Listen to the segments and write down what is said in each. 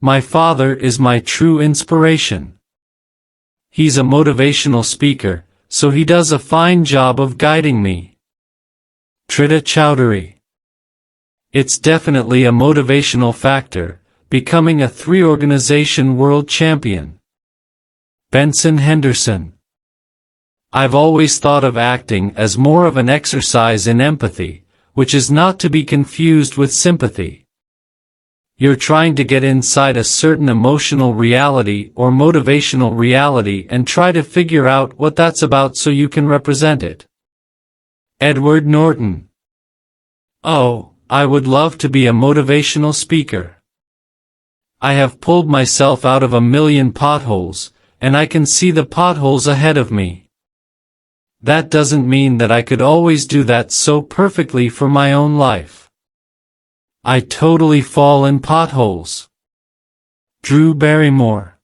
My father is my true inspiration. He's a motivational speaker, so he does a fine job of guiding me. Tridha Choudhury. It's definitely a motivational factor, becoming a 3-organization world champion. Benson Henderson. I've always thought of acting as more of an exercise in empathy, which is not to be confused with sympathy. You're trying to get inside a certain emotional reality or motivational reality and try to figure out what that's about so you can represent it. Edward Norton. Oh, I would love to be a motivational speaker. I have pulled myself out of a million potholes, and I can see the potholes ahead of me. That doesn't mean that I could always do that so perfectly for my own life. I totally fall in potholes. Drew Barrymore.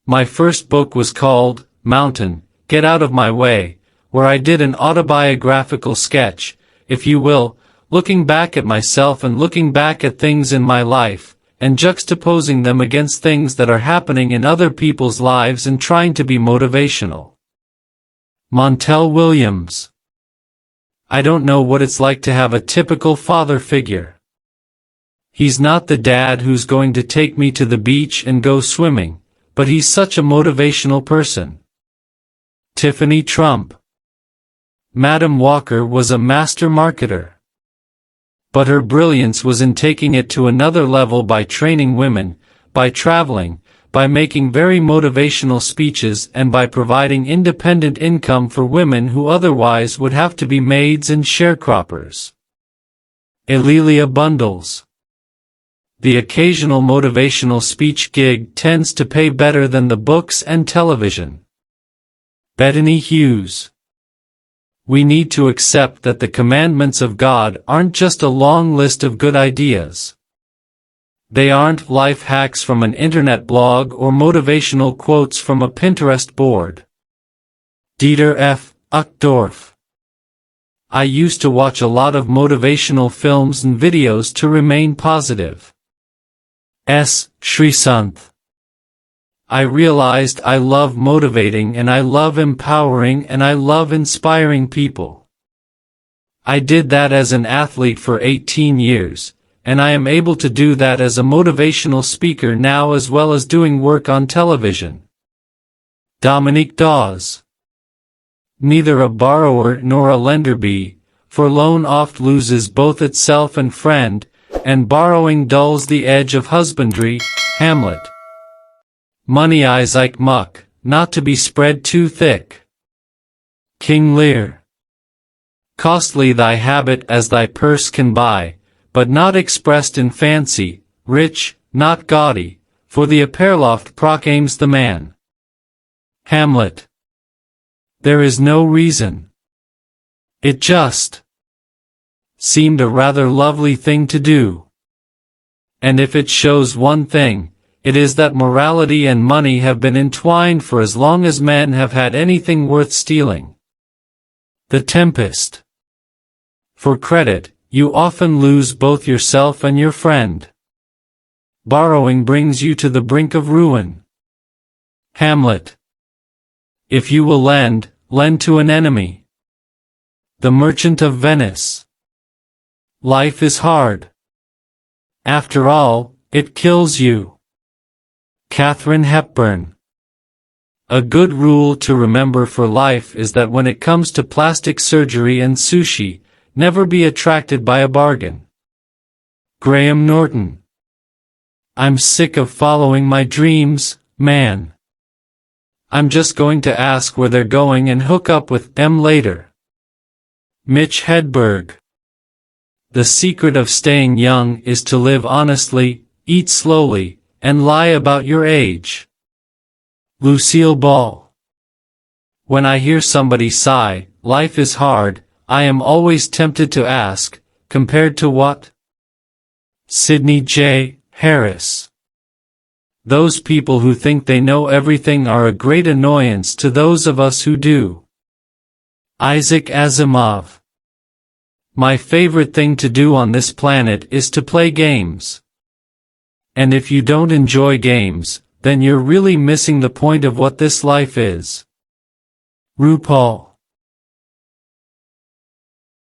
My first book was called Mountain, Get Out of My Way, where I did an autobiographical sketch, if you will, looking back at myself and looking back at things in my life, and juxtaposing them against things that are happening in other people's lives and trying to be motivational. Montel Williams. I don't know what it's like to have a typical father figure. He's not the dad who's going to take me to the beach and go swimming, but he's such a motivational person. Tiffany Trump. Madam Walker was a master marketer. But her brilliance was in taking it to another level by training women, by traveling, by making very motivational speeches and by providing independent income for women who otherwise would have to be maids and sharecroppers. Alelia Bundles. The occasional motivational speech gig tends to pay better than the books and television. Bettany Hughes. We need to accept that the commandments of God aren't just a long list of good ideas. They aren't life hacks from an internet blog or motivational quotes from a Pinterest board. Dieter F. Uchtdorf. I used to watch a lot of motivational films and videos to remain positive. S. Srisanth. I realized I love motivating and I love empowering and I love inspiring people. I did that as an athlete for 18 years, and I am able to do that as a motivational speaker now as well as doing work on television. Dominique Dawes. Neither a borrower nor a lender be, for loan oft loses both itself and friend, and borrowing dulls the edge of husbandry. Hamlet. Money eyes like muck, not to be spread too thick. King Lear. Costly thy habit as thy purse can buy, but not expressed in fancy, rich, not gaudy, for the apparloft proclaims the man. Hamlet. There is no reason. It just seemed a rather lovely thing to do. And if it shows one thing, it is that morality and money have been entwined for as long as men have had anything worth stealing. The Tempest. For credit, you often lose both yourself and your friend. Borrowing brings you to the brink of ruin. Hamlet. If you will lend, lend to an enemy. The Merchant of Venice. Life is hard. After all, it kills you. Katharine Hepburn. A good rule to remember for life is that when it comes to plastic surgery and sushi, never be attracted by a bargain. Graham Norton. I'm sick of following my dreams, man. I'm just going to ask where they're going and hook up with them later. Mitch Hedberg. The secret of staying young is to live honestly, eat slowly, and lie about your age. Lucille Ball. When I hear somebody sigh, life is hard, I am always tempted to ask, compared to what? Sidney J. Harris. Those people who think they know everything are a great annoyance to those of us who do. Isaac Asimov. My favorite thing to do on this planet is to play games. And if you don't enjoy games, then you're really missing the point of what this life is. RuPaul.